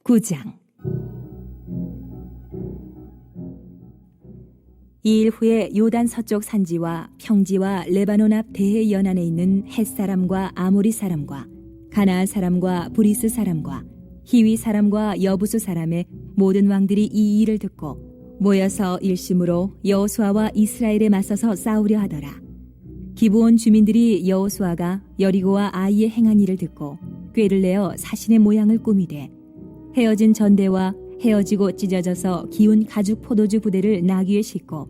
9장. 이 일 후에 요단 서쪽 산지와 평지와 레바논 앞 대해 연안에 있는 헷 사람과 아모리 사람과 가나안 사람과 브리스 사람과 히위 사람과 여부수 사람의 모든 왕들이 이 일을 듣고 모여서 일심으로 여호수아와 이스라엘에 맞서서 싸우려 하더라. 기브온 주민들이 여호수아가 여리고와 아이에 행한 일을 듣고 꾀를 내어 사신의 모양을 꾸미되 헤어진 전대와 헤어지고 찢어져서 기운 가죽 포도주 부대를 나귀에 싣고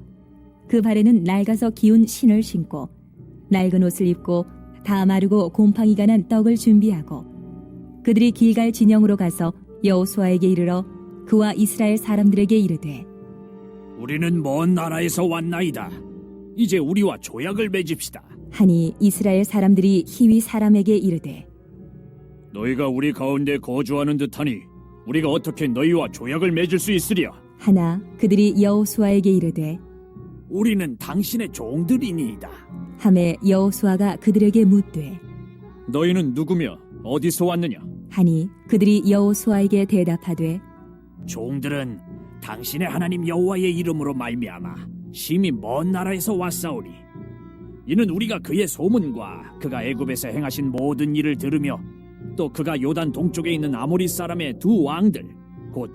그 발에는 낡아서 기운 신을 신고 낡은 옷을 입고 다 마르고 곰팡이가 난 떡을 준비하고 그들이 길갈 진영으로 가서 여호수아에게 이르러 그와 이스라엘 사람들에게 이르되 우리는 먼 나라에서 왔나이다. 이제 우리와 조약을 맺읍시다. 하니 이스라엘 사람들이 히위 사람에게 이르되 너희가 우리 가운데 거주하는 듯하니 우리가 어떻게 너희와 조약을 맺을 수 있으랴? 하나 그들이 여호수아에게 이르되 우리는 당신의 종들이니이다. 하매 여호수아가 그들에게 묻되 너희는 누구며 어디서 왔느냐? 하니 그들이 여호수아에게 대답하되 종들은 당신의 하나님 여호와의 이름으로 말미암아 심히 먼 나라에서 왔사오니 이는 우리가 그의 소문과 그가 애굽에서 행하신 모든 일을 들으며 또 그가 요단 동쪽에 있는 아모리 사람의 두 왕들 곧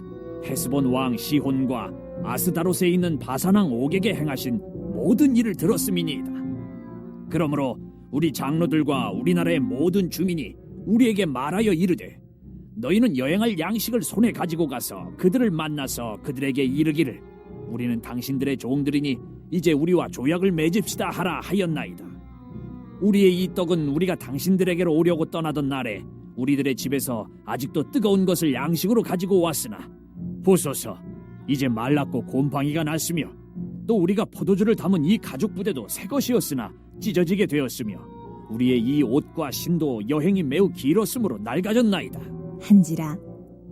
헤스본 왕 시혼과 아스다롯에 있는 바산 왕 옥에게 행하신 모든 일을 들었음이니이다. 그러므로 우리 장로들과 우리나라의 모든 주민이 우리에게 말하여 이르되 너희는 여행할 양식을 손에 가지고 가서 그들을 만나서 그들에게 이르기를 우리는 당신들의 종들이니 이제 우리와 조약을 맺읍시다 하라 하였나이다. 우리의 이 떡은 우리가 당신들에게로 오려고 떠나던 날에 우리들의 집에서 아직도 뜨거운 것을 양식으로 가지고 왔으나 보소서 이제 말랐고 곰팡이가 났으며 또 우리가 포도주를 담은 이 가죽 부대도 새 것이었으나 찢어지게 되었으며 우리의 이 옷과 신도 여행이 매우 길었으므로 낡아졌나이다. 한지라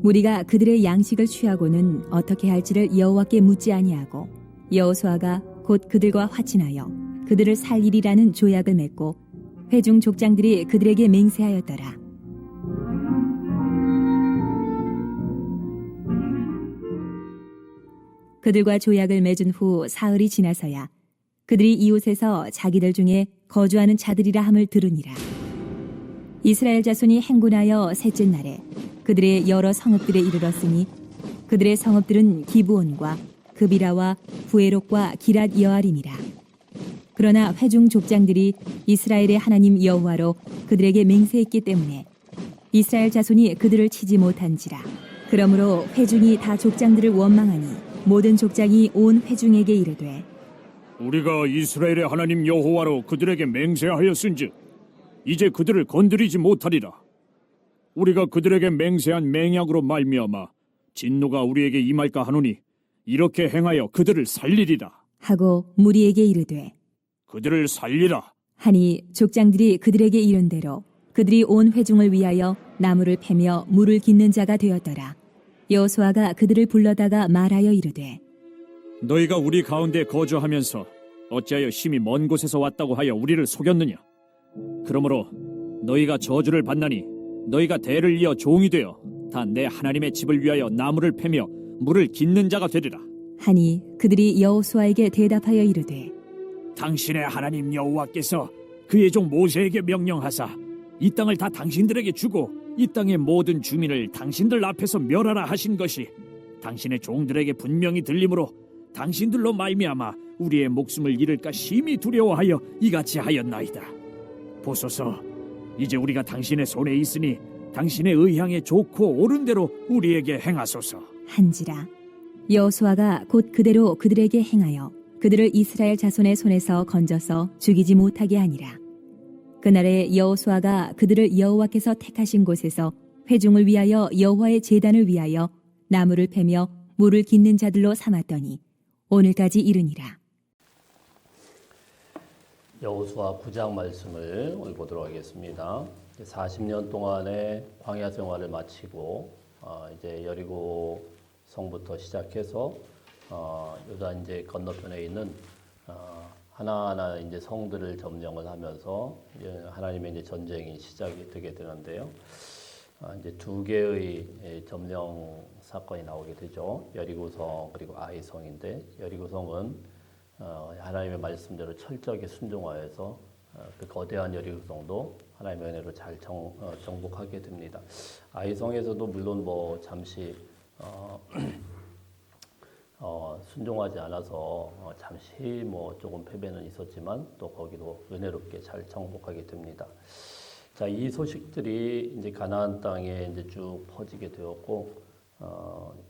우리가 그들의 양식을 취하고는 어떻게 할지를 여호와께 묻지 아니하고 여호수아가 곧 그들과 화친하여 그들을 살리리라는 조약을 맺고 회중 족장들이 그들에게 맹세하였더라. 그들과 조약을 맺은 후 사흘이 지나서야 그들이 이웃에서 자기들 중에 거주하는 자들이라 함을 들으니라. 이스라엘 자손이 행군하여 셋째 날에 그들의 여러 성읍들에 이르렀으니 그들의 성읍들은 기브온과 그비라와 부에롯과 기랏 여아림이라. 그러나 회중 족장들이 이스라엘의 하나님 여호와로 그들에게 맹세했기 때문에 이스라엘 자손이 그들을 치지 못한지라. 그러므로 회중이 다 족장들을 원망하니 모든 족장이 온 회중에게 이르되 우리가 이스라엘의 하나님 여호와로 그들에게 맹세하였은즉 이제 그들을 건드리지 못하리라. 우리가 그들에게 맹세한 맹약으로 말미암아 진노가 우리에게 임할까 하노니 이렇게 행하여 그들을 살리리라. 하고 무리에게 이르되 그들을 살리라. 하니 족장들이 그들에게 이른 대로 그들이 온 회중을 위하여 나무를 패며 물을 깃는 자가 되었더라. 여호수아가 그들을 불러다가 말하여 이르되 너희가 우리 가운데 거주하면서 어찌하여 심히 먼 곳에서 왔다고 하여 우리를 속였느냐? 그러므로 너희가 저주를 받나니 너희가 대를 이어 종이 되어 다 내 하나님의 집을 위하여 나무를 패며 물을 깃는 자가 되리라. 하니 그들이 여호수아에게 대답하여 이르되 당신의 하나님 여호와께서 그의 종 모세에게 명령하사 이 땅을 다 당신들에게 주고 이 땅의 모든 주민을 당신들 앞에서 멸하라 하신 것이 당신의 종들에게 분명히 들림으로 당신들로 말미암아 우리의 목숨을 잃을까 심히 두려워하여 이같이 하였나이다. 보소서 이제 우리가 당신의 손에 있으니 당신의 의향에 좋고 옳은 대로 우리에게 행하소서. 한지라. 여호수아가 곧 그대로 그들에게 행하여 그들을 이스라엘 자손의 손에서 건져서 죽이지 못하게 하니라. 그날에 여호수아가 그들을 여호와께서 택하신 곳에서 회중을 위하여 여호와의 제단을 위하여 나무를 패며 물을 깃는 자들로 삼았더니 오늘까지 이르니라. 여호수아 9장 말씀을 오늘 보도록 하겠습니다. 40년 동안의 광야 생활을 마치고 이제 여리고 성부터 시작해서 요단 이제 건너편에 있는 하나하나 이제 성들을 점령을 하면서 이제 하나님의 이제 전쟁이 시작이 되게 되는데요. 이제 두 개의 점령 사건이 나오게 되죠. 여리고성 그리고 아이성인데 여리고성은 하나님의 말씀대로 철저하게 순종하여서 그 거대한 여리고성도 하나님의 은혜로 잘 정복하게 됩니다. 아이성에서도 물론 뭐 잠시 순종하지 않아서 잠시 뭐 조금 패배는 있었지만 또 거기도 은혜롭게 잘 정복하게 됩니다. 자, 이 소식들이 이제 가나안 땅에 이제 쭉 퍼지게 되었고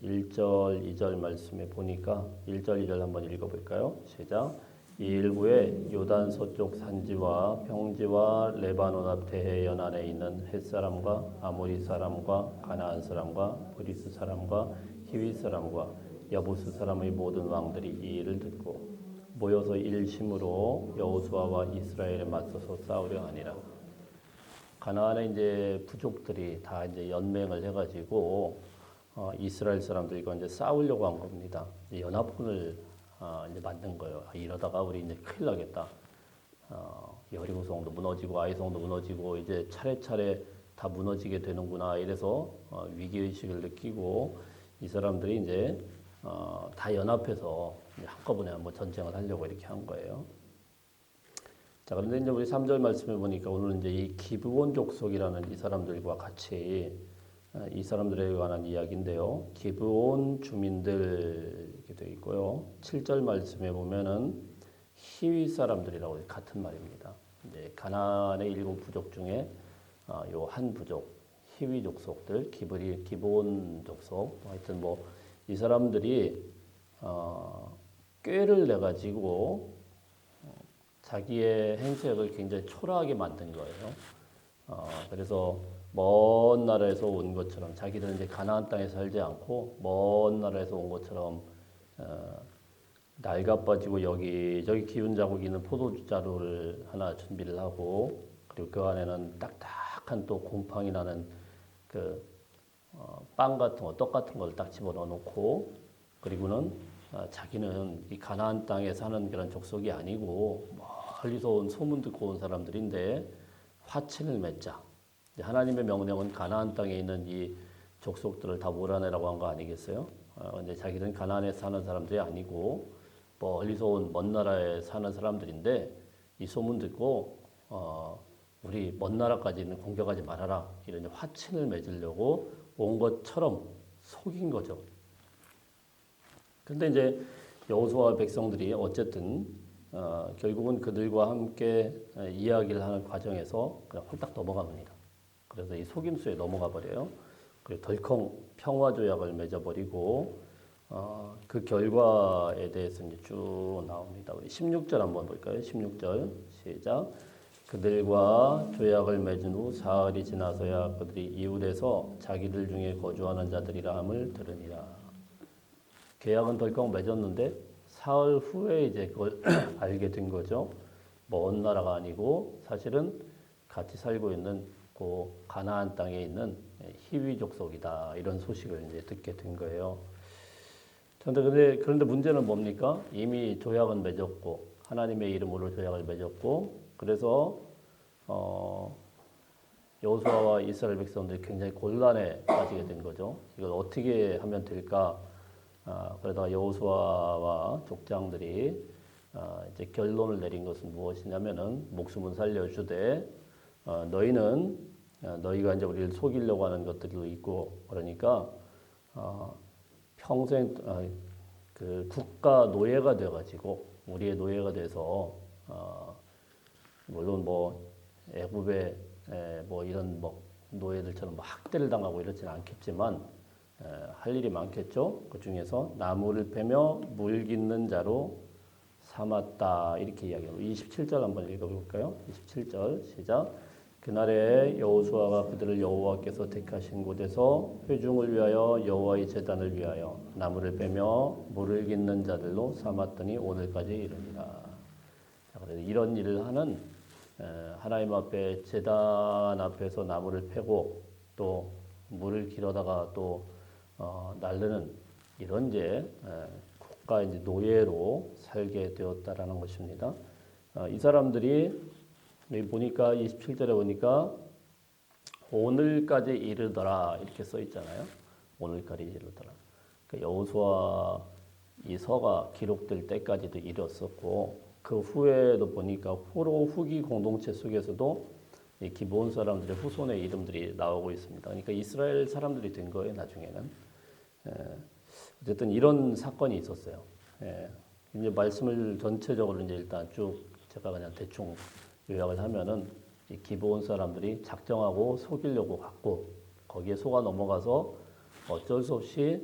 1절, 2절 말씀에 보니까 1절, 2절 한번 읽어볼까요? 시작. 이 일부에 요단 서쪽 산지와 평지와 레바논 앞 대해 연안에 있는 헷 사람과 아모리 사람과 가나안 사람과 브리스 사람과 히위 사람과 여부스 사람의 모든 왕들이 이 일을 듣고 모여서 일심으로 여호수아와 이스라엘에 맞서서 싸우려 하니라. 가나안의 이제 부족들이 다 이제 연맹을 해가지고 이스라엘 사람들과 이제 싸우려고 한 겁니다. 연합군을 이제 만든 거예요. 이러다가 우리 이제 큰일 나겠다. 여리고성도 무너지고 아이성도 무너지고 이제 차례차례 다 무너지게 되는구나. 이래서 위기 의식을 느끼고 이 사람들이 이제 다 연합해서 한꺼번에 한번 전쟁을 하려고 이렇게 한 거예요. 자, 그런데 이제 우리 3절 말씀을 보니까 오늘 이제 이 기브온 족속이라는 이 사람들과 같이 이 사람들에 관한 이야기인데요. 기브온 주민들 이렇게 되어 있고요. 7절 말씀에 보면은 히위 사람들이라고 같은 말입니다. 이제 가나안의 7부족 중에 요 한 부족 히위 족속들 기브온 족속 하여튼 뭐 이 사람들이 꾀를 내 가지고 자기의 행색을 굉장히 초라하게 만든 거예요. 그래서 먼 나라에서 온 것처럼 자기들은 이제 가나안 땅에 살지 않고 먼 나라에서 온 것처럼 낡아빠지고 여기저기 기운 자국 있는 포도주 자루를 하나 준비를 하고 그리고 그 안에는 딱딱한 또 곰팡이 나는 그 빵 같은 거, 떡 같은 걸 딱 집어넣어 놓고 그리고는 자기는 이 가나안 땅에 사는 그런 족속이 아니고 멀리서 온 소문 듣고 온 사람들인데 화친을 맺자. 하나님의 명령은 가나안 땅에 있는 이 족속들을 다 몰아내라고 한 거 아니겠어요? 근데 자기는 가나안에 사는 사람들이 아니고 멀리서 온 먼 나라에 사는 사람들인데 이 소문 듣고 우리 먼 나라까지는 공격하지 말아라. 이런 화친을 맺으려고 온 것처럼 속인 거죠. 근데 이제 여호수아와 백성들이 어쨌든 결국은 그들과 함께 이야기를 하는 과정에서 그냥 홀딱 넘어갑니다. 그래서 이 속임수에 넘어가 버려요. 그리고 덜컹 평화 조약을 맺어버리고 그 결과에 대해서 이제 쭉 나옵니다. 우리 16절 한번 볼까요? 16절 시작. 그들과 조약을 맺은 후 사흘이 지나서야 그들이 이웃에서 자기들 중에 거주하는 자들이라 함을 들으니라. 계약은 덜컥 맺었는데 사흘 후에 이제 그걸 알게 된 거죠. 먼 나라가 아니고 사실은 같이 살고 있는 그 가나안 땅에 있는 히위 족속이다. 이런 소식을 이제 듣게 된 거예요. 그런데 문제는 뭡니까? 이미 조약은 맺었고 하나님의 이름으로 조약을 맺었고 그래서 여호수아와 이스라엘 백성들이 굉장히 곤란에 빠지게 된 거죠. 이걸 어떻게 하면 될까? 그러다가 여호수아와 족장들이 이제 결론을 내린 것은 무엇이냐면은 목숨은 살려주되 너희는 너희가 이제 우리를 속이려고 하는 것들도 있고 그러니까 평생 그 국가 노예가 돼가지고 우리의 노예가 돼서 물론 뭐 애굽의 뭐 이런 뭐 노예들처럼 뭐 학대를 당하고 이렇지는 않겠지만 할 일이 많겠죠. 그 중에서 나무를 패며 물 깃는 자로 삼았다 이렇게 이야기합니다. 27절 한번 읽어볼까요? 27절 시작. 그날에 여호수아가 그들을 여호와께서 택하신 곳에서 회중을 위하여 여호와의 제단을 위하여 나무를 빼며 물을 깃는 자들로 삼았더니 오늘까지 이르니라. 그래서 이런 일을 하는 하나님 앞에 제단 앞에서 나무를 패고 또 물을 길어다가 또 날르는 이런 이제 국가 이제 노예로 살게 되었다라는 것입니다. 이 사람들이 여기 보니까 27절에 보니까 오늘까지 이르더라 이렇게 써 있잖아요. 오늘까지 이르더라. 그 여호수아 이 서가 기록될 때까지도 이뤘었고 그 후에도 보니까 후로 후기 공동체 속에서도 이 기브온 사람들의 후손의 이름들이 나오고 있습니다. 그러니까 이스라엘 사람들이 된 거예요. 나중에는. 어쨌든 이런 사건이 있었어요. 이제 말씀을 전체적으로 이제 일단 쭉 제가 그냥 대충 요약을 하면은 이 기브온 사람들이 작정하고 속이려고 갔고 거기에 속아 넘어가서 어쩔 수 없이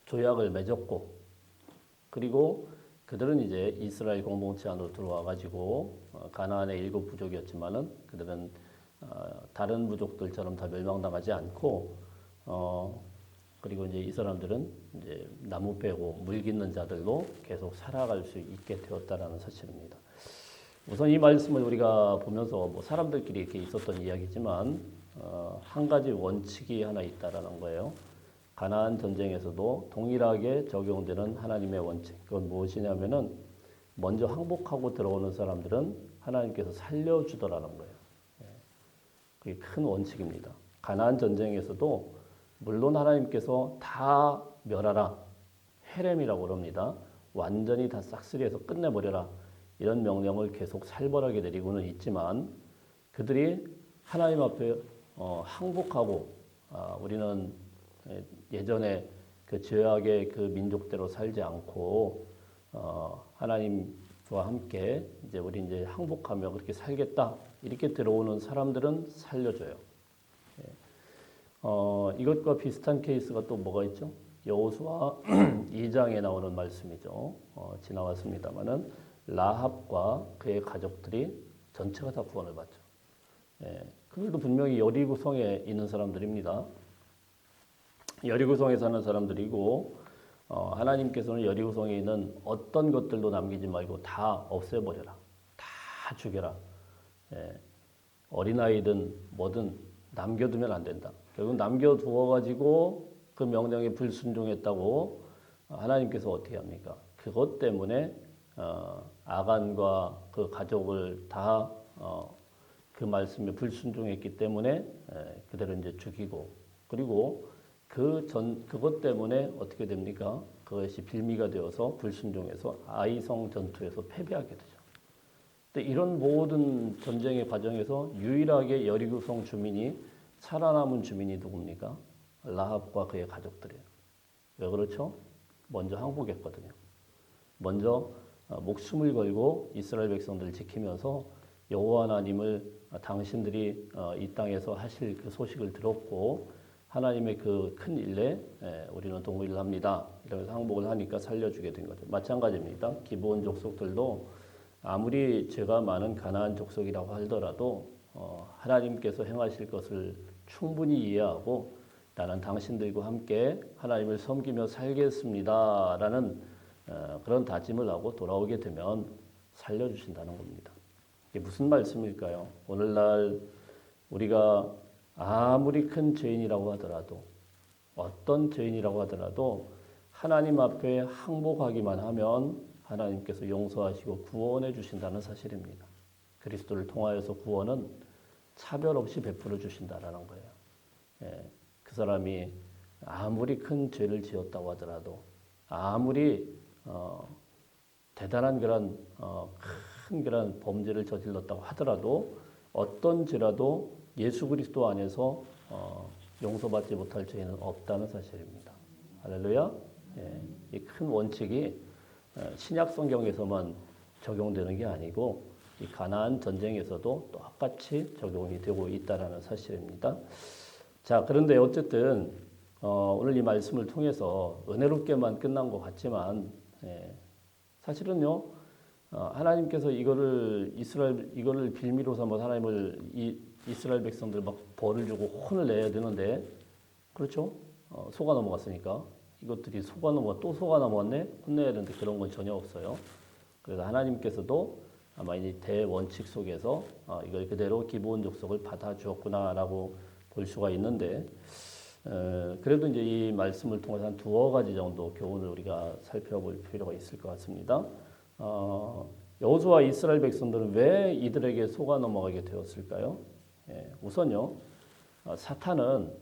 조약을 맺었고 그리고 그들은 이제 이스라엘 공동체 안으로 들어와 가지고 가나안의 7 부족이었지만은 그들은 다른 부족들처럼 다 멸망당하지 않고 그리고 이제 이 사람들은 이제 나무 빼고 물 깃는 자들로 계속 살아갈 수 있게 되었다라는 사실입니다. 우선 이 말씀을 우리가 보면서 뭐 사람들끼리 이렇게 있었던 이야기지만 한 가지 원칙이 하나 있다라는 거예요. 가나안 전쟁에서도 동일하게 적용되는 하나님의 원칙. 그건 무엇이냐면은 먼저 항복하고 들어오는 사람들은 하나님께서 살려주더라는 거예요. 그게 큰 원칙입니다. 가나안 전쟁에서도 물론 하나님께서 다 멸하라. 헤렘이라고 그럽니다. 완전히 다 싹쓸이해서 끝내버려라. 이런 명령을 계속 살벌하게 내리고는 있지만 그들이 하나님 앞에 항복하고 우리는 예전에 그 죄악의 그 민족대로 살지 않고 하나님과 함께 이제 우리 이제 항복하며 그렇게 살겠다 이렇게 들어오는 사람들은 살려줘요. 이것과 비슷한 케이스가 또 뭐가 있죠? 여호수아 2장에 나오는 말씀이죠. 지나왔습니다만은 라합과 그의 가족들이 전체가 다 구원을 받죠. 그들도 분명히 여리고성에 있는 사람들입니다. 여리고성에 사는 사람들이고 하나님께서는 여리고성에 있는 어떤 것들도 남기지 말고 다 없애버려라. 다 죽여라. 어린아이든 뭐든 남겨두면 안 된다. 결국 남겨두어가지고 그 명령에 불순종했다고 하나님께서 어떻게 합니까? 그것 때문에 아간과 그 가족을 다 그 말씀에 불순종했기 때문에 그대로 이제 죽이고 그리고 그것 때문에 어떻게 됩니까? 그것이 빌미가 되어서 불순종해서 아이성 전투에서 패배하게 되죠. 근데 이런 모든 전쟁의 과정에서 유일하게 여리고성 주민이 살아남은 주민이 누굽니까? 라합과 그의 가족들이에요. 왜 그렇죠? 먼저 항복했거든요. 먼저 목숨을 걸고 이스라엘 백성들을 지키면서 여호와 하나님을 당신들이 이 땅에서 하실 그 소식을 들었고 하나님의 그 큰 일에 우리는 동의를 합니다. 이러면서 항복을 하니까 살려주게 된 거죠. 마찬가지입니다. 기브온 족속들도 아무리 죄가 많은 가나안 족속이라고 하더라도 하나님께서 행하실 것을 충분히 이해하고 나는 당신들과 함께 하나님을 섬기며 살겠습니다라는 그런 다짐을 하고 돌아오게 되면 살려주신다는 겁니다. 이게 무슨 말씀일까요? 오늘날 우리가 아무리 큰 죄인이라고 하더라도 어떤 죄인이라고 하더라도 하나님 앞에 항복하기만 하면 하나님께서 용서하시고 구원해 주신다는 사실입니다. 그리스도를 통하여서 구원은 차별 없이 베풀어 주신다라는 거예요. 그 사람이 아무리 큰 죄를 지었다고 하더라도 아무리 대단한 큰 그런 범죄를 저질렀다고 하더라도 어떤 죄라도 예수 그리스도 안에서 용서받지 못할 죄는 없다는 사실입니다. 할렐루야. 이 큰 원칙이 신약 성경에서만 적용되는 게 아니고 이 가나안 전쟁에서도 똑같이 적용이 되고 있다라는 사실입니다. 자, 그런데 어쨌든 오늘 이 말씀을 통해서 은혜롭게만 끝난 것 같지만 사실은요 하나님께서 이거를 빌미로 삼아 하나님을 이스라엘 백성들 막 벌을 주고 혼을 내야 되는데 그렇죠? 속아 넘어갔으니까 이것들이 또 속아 넘어갔네 혼내야 되는데 그런 건 전혀 없어요. 그래서 하나님께서도 아마 이 대원칙 속에서 이걸 그대로 기브온 족속을 받아주었구나라고 볼 수가 있는데 그래도 이제 이 말씀을 통해서 한 두어 가지 정도 교훈을 우리가 살펴볼 필요가 있을 것 같습니다. 여호수아 이스라엘 백성들은 왜 이들에게 속아 넘어가게 되었을까요? 우선요 사탄은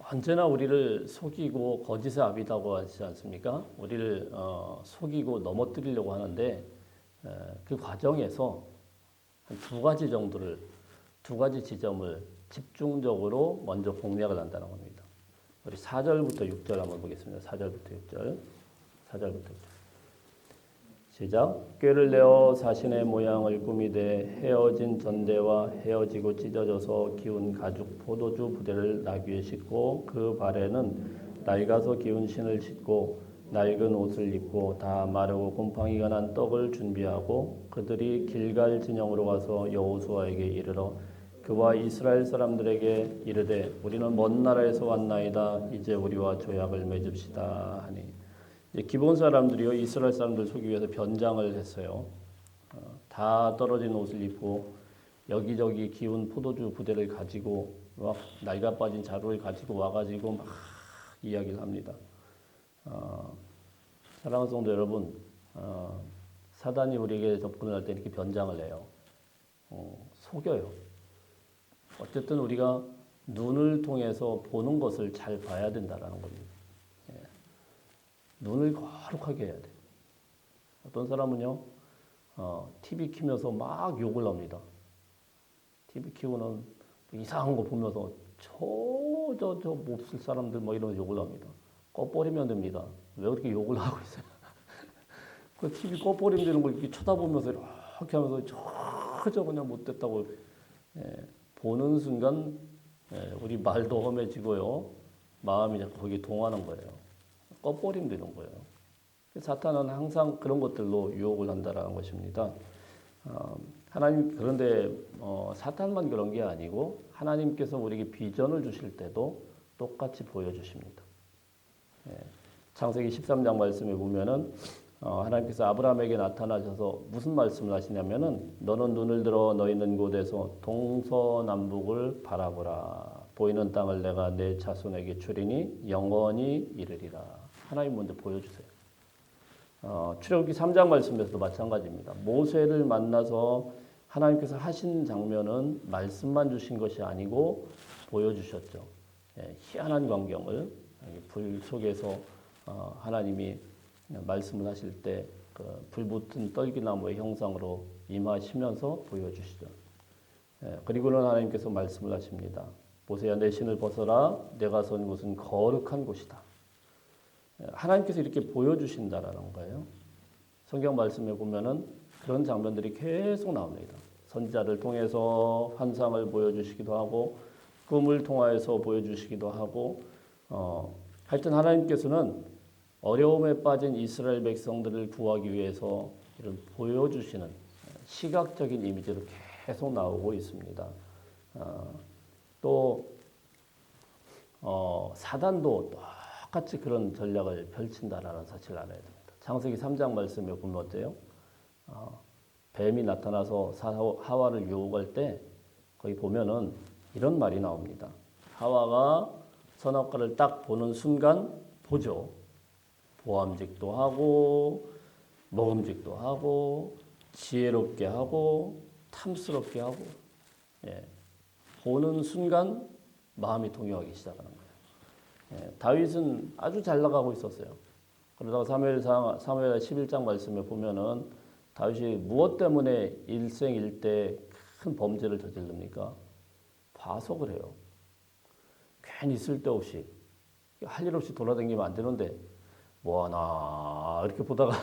언제나 우리를 속이고 거짓의 아비라고 하지 않습니까? 우리를 속이고 넘어뜨리려고 하는데 그 과정에서 한 두 가지 지점을 집중적으로 먼저 공략을 한다는 겁니다. 우리 4절부터 6절 한번 보겠습니다. 4절부터 6절. 4절부터 6절. 시작. 꾀를 내어 자신의 모양을 꾸미되 헤어진 전대와 헤어지고 찢어져서 기운 가죽 포도주 부대를 나귀에 싣고 그 발에는 낡아서 기운 신을 싣고 낡은 옷을 입고 다 마르고 곰팡이가 난 떡을 준비하고 그들이 길갈 진영으로 가서 여호수아에게 이르러 그와 이스라엘 사람들에게 이르되 우리는 먼 나라에서 왔나이다. 이제 우리와 조약을 맺읍시다 하니 이제 기본 사람들이요 이스라엘 사람들 속이기 위해서 변장을 했어요. 다 떨어진 옷을 입고 여기저기 기운 포도주 부대를 가지고 막 낡아 빠진 자루를 가지고 와가지고 막 이야기를 합니다. 사랑하는 성도 여러분, 사단이 우리에게 접근을 할 때 이렇게 변장을 해요. 속여요. 어쨌든 우리가 눈을 통해서 보는 것을 잘 봐야 된다라는 겁니다. 눈을 거룩하게 해야 돼요. 어떤 사람은요, TV 키면서 막 욕을 합니다. TV 키고는 이상한 거 보면서 저 몹쓸 사람들 뭐 이런 욕을 합니다. 꺼버리면 됩니다. 왜 그렇게 욕을 하고 있어요? 그 TV 꺼버리면 되는 걸 이렇게 쳐다보면서 이렇게 하면서 저 그냥 못됐다고 보는 순간 우리 말도 험해지고요. 마음이 자꾸 거기에 동하는 거예요. 꺼버리면 되는 거예요. 사탄은 항상 그런 것들로 유혹을 한다라는 것입니다. 하나님 그런데 사탄만 그런 게 아니고 하나님께서 우리에게 비전을 주실 때도 똑같이 보여주십니다. 창세기 13장 말씀에 보면은 하나님께서 아브라함에게 나타나셔서 무슨 말씀을 하시냐면은 너는 눈을 들어 너 있는 곳에서 동서남북을 바라보라. 보이는 땅을 내가 내 자손에게 주리니 영원히 이르리라. 하나님 먼저 보여주세요. 출애굽기 3장 말씀에서도 마찬가지입니다. 모세를 만나서 하나님께서 하신 장면은 말씀만 주신 것이 아니고 보여주셨죠. 희한한 광경을 불 속에서 하나님이 말씀을 하실 때 그 불붙은 떨기나무의 형상으로 임하시면서 보여주시죠. 그리고는 하나님께서 말씀을 하십니다. 모세야 내 신을 벗어라. 내가 선 곳은 거룩한 곳이다. 하나님께서 이렇게 보여주신다라는 거예요. 성경 말씀에 보면은 그런 장면들이 계속 나옵니다. 선지자를 통해서 환상을 보여주시기도 하고 꿈을 통하여서 보여주시기도 하고 하여튼 하나님께서는 어려움에 빠진 이스라엘 백성들을 구하기 위해서 이런 보여주시는 시각적인 이미지로 계속 나오고 있습니다. 또 사단도 똑같이 그런 전략을 펼친다라는 사실을 알아야 됩니다. 창세기 3장 말씀에 보면 어때요? 뱀이 나타나서 하와를 유혹할 때 거기 보면은 이런 말이 나옵니다. 하와가 선악과를 딱 보는 순간 보죠. 보암직도 하고 먹음직도 하고 지혜롭게 하고 탐스럽게 하고 보는 순간 마음이 동요하기 시작하는 거예요. 다윗은 아주 잘 나가고 있었어요. 그러다가 사무엘 11장 말씀에 보면은 다윗이 무엇 때문에 일생일대 큰 범죄를 저지릅니까? 봐서 그래요. 괜히 쓸데없이 할 일 없이 돌아다니면 안 되는데 뭐하나 이렇게 보다가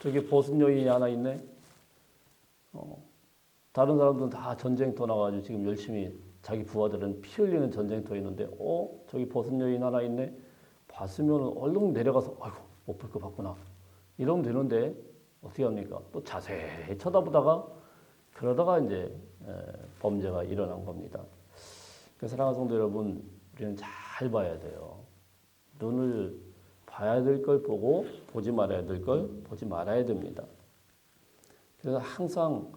저기 벗은 여인이 하나 있네. 다른 사람들은 다 전쟁터 나가지고 지금 열심히 자기 부하들은 피 흘리는 전쟁터에 있는데 저기 벗은 여인 하나 있네. 봤으면 얼른 내려가서 아이고 못 볼 거 봤구나 이러면 되는데 어떻게 합니까? 또 자세히 쳐다보다가 그러다가 이제 범죄가 일어난 겁니다. 그래서 사랑하는 성도 여러분, 우리는 잘 봐야 돼요. 눈을 봐야 될 걸 보고 보지 말아야 될 걸 보지 말아야 됩니다. 그래서 항상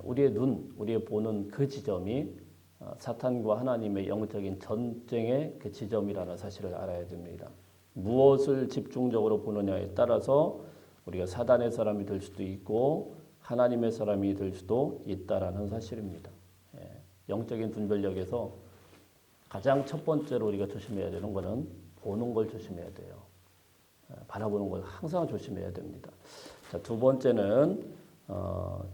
우리의 눈, 우리의 보는 그 지점이 사탄과 하나님의 영적인 전쟁의 그 지점이라는 사실을 알아야 됩니다. 무엇을 집중적으로 보느냐에 따라서 우리가 사단의 사람이 될 수도 있고 하나님의 사람이 될 수도 있다라는 사실입니다. 영적인 분별력에서 가장 첫 번째로 우리가 조심해야 되는 것은 보는 걸 조심해야 돼요. 바라보는 걸 항상 조심해야 됩니다. 자, 두 번째는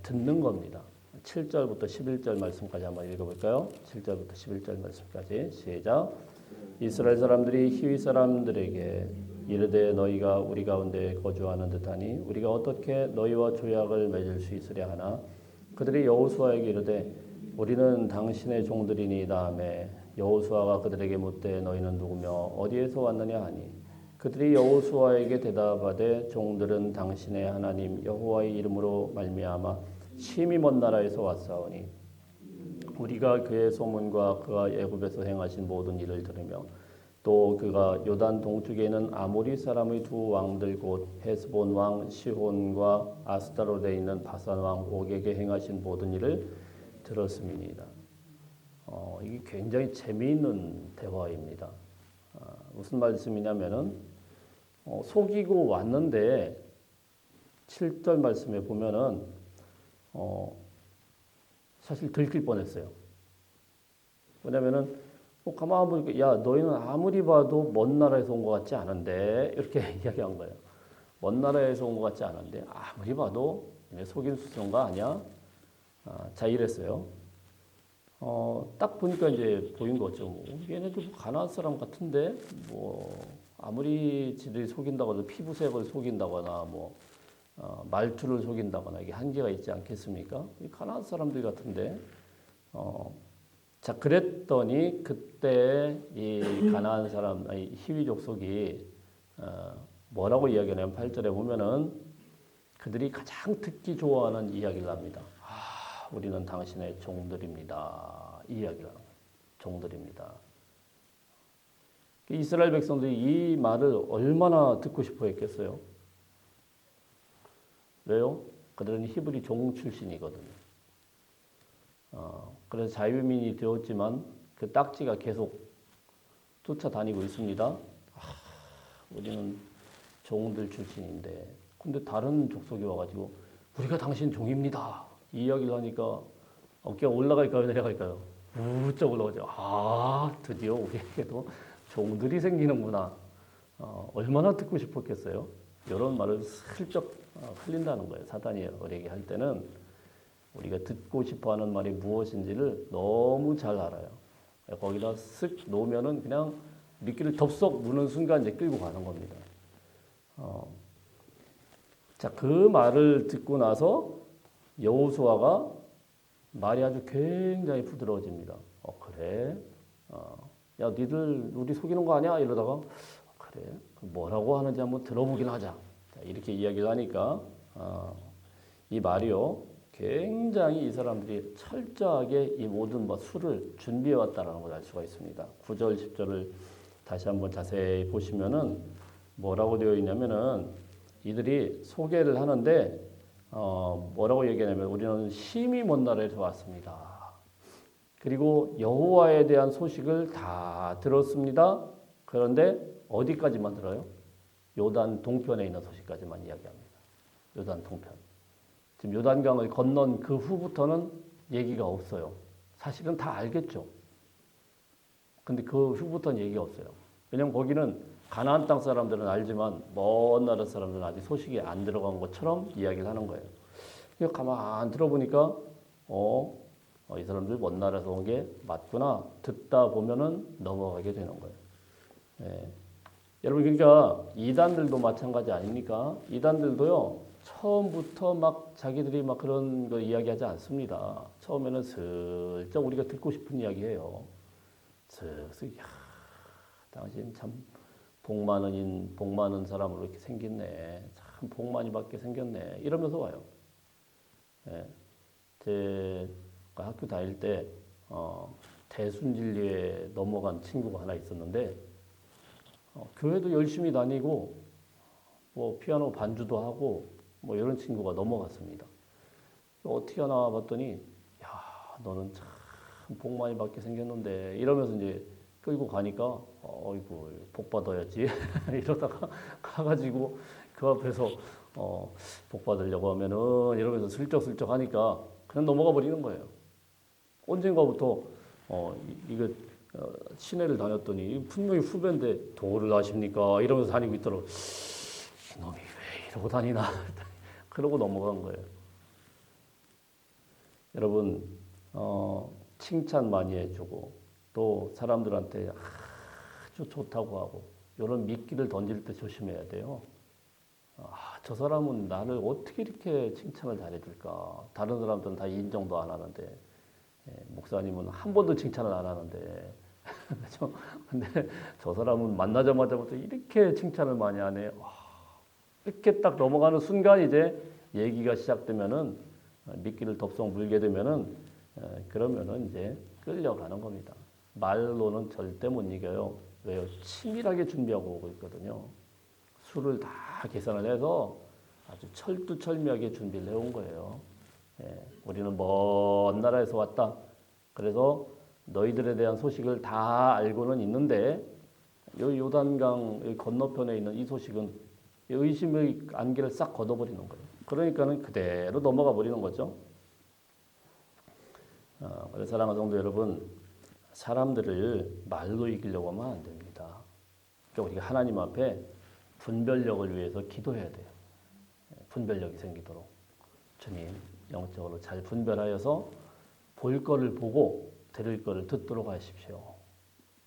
듣는 겁니다. 7절부터 11절 말씀까지 한번 읽어볼까요? 7절부터 11절 말씀까지 시작. 이스라엘 사람들이 히위 사람들에게 이르되 너희가 우리 가운데 거주하는 듯하니 우리가 어떻게 너희와 조약을 맺을 수 있으랴 하나 그들이 여호수아에게 이르되 우리는 당신의 종들이니이다 하매 여호수아가 그들에게 묻되 너희는 누구며 어디에서 왔느냐 하니 그들이 여호수아에게 대답하되 종들은 당신의 하나님 여호와의 이름으로 말미암아 심히 먼 나라에서 왔사오니 우리가 그의 소문과 그가 애굽에서 행하신 모든 일을 들으며 또 그가 요단 동쪽에 있는 아모리 사람의 두 왕들 곧 헤스본 왕 시혼과 아스타롯에 있는 바산 왕 옥에게 행하신 모든 일을 들었음이니이다. 이게 굉장히 재미있는 대화입니다. 무슨 말씀이냐면은 속이고 왔는데 7절 말씀에 보면은 사실 들킬 뻔했어요. 왜냐면은 가만 보니까 야 너희는 아무리 봐도 먼 나라에서 온 것 같지 않은데 이렇게 이야기한 거예요. 먼 나라에서 온 것 같지 않은데 아무리 봐도 속인 수순가 아니야? 자 이랬어요. 딱 보니까 이제 보인 거죠. 뭐, 얘네들 가나안 사람 같은데 뭐 아무리 지들이 속인다거나 피부색을 속인다거나 뭐 말투를 속인다거나 이게 한계가 있지 않겠습니까? 이 가나안 사람들 같은데 자 그랬더니 그때 이 가나안 사람 히위 족속이 뭐라고 이야기하냐면 8절에 보면은 그들이 가장 듣기 좋아하는 이야기를 합니다. 우리는 당신의 종들입니다. 이 이야기를 하는 거예요. 종들입니다. 이스라엘 백성들이 이 말을 얼마나 듣고 싶어 했겠어요? 왜요? 그들은 히브리 종 출신이거든요. 그래서 자유민이 되었지만 그 딱지가 계속 쫓아다니고 있습니다. 우리는 종들 출신인데 근데 다른 족속이 와가지고 우리가 당신 종입니다. 이 이야기를 하니까 어깨가 올라갈까요? 내려갈까요? 우쩍 올라가죠. 드디어 우리에게도 종들이 생기는구나. 얼마나 듣고 싶었겠어요? 이런 말을 슬쩍 흘린다는 거예요. 사단이 우리에게 할 때는 우리가 듣고 싶어하는 말이 무엇인지를 너무 잘 알아요. 거기다 쓱 놓으면은 그냥 미끼를 덥석 무는 순간 이제 끌고 가는 겁니다. 자, 그 말을 듣고 나서 여호수아가 말이 아주 굉장히 부드러워집니다. 그래? 야, 니들 우리 속이는 거 아니야? 이러다가 그래? 뭐라고 하는지 한번 들어보긴 하자. 자, 이렇게 이야기를 하니까 이 말이요. 굉장히 이 사람들이 철저하게 이 모든 수를 준비해 왔다라는 걸 알 수가 있습니다. 9절, 10절을 다시 한번 자세히 보시면은 뭐라고 되어 있냐면은 이들이 소개를 하는데 뭐라고 얘기하냐면 우리는 심히 먼 나라에서 왔습니다. 그리고 여호와에 대한 소식을 다 들었습니다. 그런데 어디까지만 들어요? 요단 동편에 있는 소식까지만 이야기합니다. 요단 동편. 지금 요단강을 건넌 그 후부터는 얘기가 없어요. 사실은 다 알겠죠. 근데 그 후부터는 얘기가 없어요. 왜냐면 거기는 가나안 땅 사람들은 알지만 먼 나라 사람들은 아직 소식이 안 들어간 것처럼 이야기를 하는 거예요. 그래서 가만 들어보니까 이 사람들 먼 나라에서 온 게 맞구나. 듣다 보면은 넘어가게 되는 거예요. 예. 여러분 그러니까 이단들도 마찬가지 아닙니까? 이단들도요. 처음부터 막 자기들이 막 그런 거 이야기하지 않습니다. 처음에는 슬쩍 우리가 듣고 싶은 이야기예요. 슬슬 야, 당신 참 복 많은 사람으로 이렇게 생겼네. 참 복 많이 받게 생겼네. 이러면서 와요. 예. 제가 학교 다닐 때 대순진리에 넘어간 친구가 하나 있었는데 교회도 열심히 다니고 뭐 피아노 반주도 하고 뭐 이런 친구가 넘어갔습니다. 어떻게 하나 봤더니 야 너는 참 복 많이 받게 생겼는데 이러면서 이제 끌고 가니까 어이구 복 받아야지 이러다가 가가지고 그 앞에서 복 받으려고 하면은 이러면서 슬쩍슬쩍 하니까 그냥 넘어가 버리는 거예요. 언젠가부터 이거 시내를 다녔더니 분명히 후배인데 도를 아십니까? 이러면서 다니고 있더라고. 이놈이 왜 이러고 다니나? 그러고 넘어간 거예요. 여러분 칭찬 많이 해주고 또 사람들한테 아주 좋다고 하고 이런 미끼를 던질 때 조심해야 돼요. 저 사람은 나를 어떻게 이렇게 칭찬을 잘해줄까? 다른 사람들은 다 인정도 안 하는데 목사님은 한 번도 칭찬을 안 하는데 근데 저 사람은 만나자마자부터 이렇게 칭찬을 많이 하네. 이렇게 딱 넘어가는 순간 이제 얘기가 시작되면은 미끼를 덥석 물게 되면은 그러면은 이제 끌려가는 겁니다. 말로는 절대 못 이겨요. 왜요? 치밀하게 준비하고 오고 있거든요. 수를 다 계산을 해서 아주 철두철미하게 준비를 해온 거예요. 우리는 먼 나라에서 왔다. 그래서 너희들에 대한 소식을 다 알고는 있는데 요 요단강 건너편에 있는 이 소식은 의심의 안개를 싹 걷어버리는 거예요. 그러니까는 그대로 넘어가 버리는 거죠. 그래서 사랑하는 성도 여러분, 사람들을 말로 이기려고 하면 안 됩니다. 그러니까 우리가 하나님 앞에 분별력을 위해서 기도해야 돼요. 분별력이 생기도록. 주님, 영적으로 잘 분별하여서 볼 거를 보고 들을 거를 듣도록 하십시오.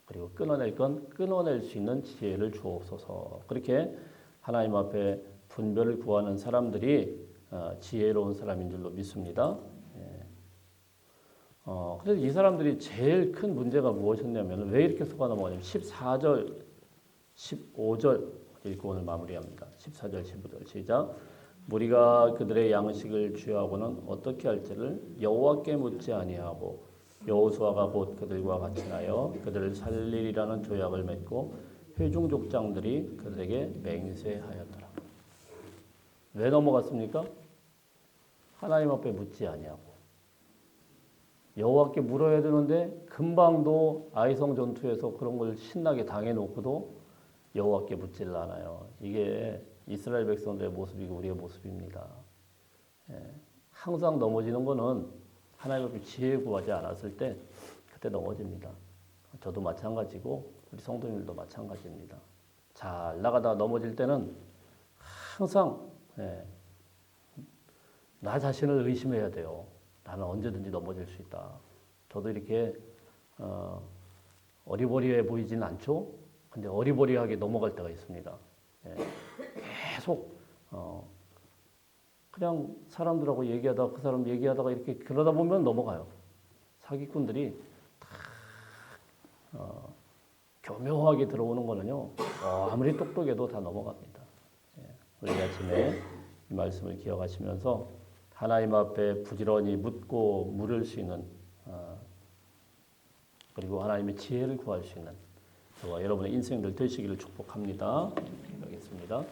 그리고 끊어낼 건 끊어낼 수 있는 지혜를 주옵소서. 그렇게 하나님 앞에 분별을 구하는 사람들이 지혜로운 사람인 줄로 믿습니다. 그래서 이 사람들이 제일 큰 문제가 무엇이었냐면 왜 이렇게 속아 넘어가냐면 14절, 15절 읽고 오늘 마무리합니다. 14절, 15절 시작. 무리가 그들의 양식을 취하고는 어떻게 할지를 여호와께 묻지 아니하고 여호수아가 곧 그들과 같이 나여 그들을 살리리라는 조약을 맺고 회중 족장들이 그들에게 맹세하였더라. 왜 넘어갔습니까? 하나님 앞에 묻지 아니하고 여호와께 물어야 되는데 금방도 아이성 전투에서 그런 걸 신나게 당해놓고도 여호와께 묻지를 않아요. 이게 이스라엘 백성들의 모습이고 우리의 모습입니다. 항상 넘어지는 거는 하나님 앞에 지혜 구하지 않았을 때 그때 넘어집니다. 저도 마찬가지고 우리 성도님들도 마찬가지입니다. 잘 나가다 넘어질 때는 항상 나 자신을 의심해야 돼요. 나는 언제든지 넘어질 수 있다. 저도 이렇게 어리버리해 보이지는 않죠? 근데 어리버리하게 넘어갈 때가 있습니다. 계속 그냥 사람들하고 얘기하다가 그 사람 얘기하다가 이렇게 그러다 보면 넘어가요. 사기꾼들이 다 교묘하게 들어오는 거는요. 아무리 똑똑해도 다 넘어갑니다. 우리 아침에 이 말씀을 기억하시면서 하나님 앞에 부지런히 묻고 물을 수 있는 그리고 하나님의 지혜를 구할 수 있는 저와 여러분의 인생들 되시기를 축복합니다. 기도하겠습니다.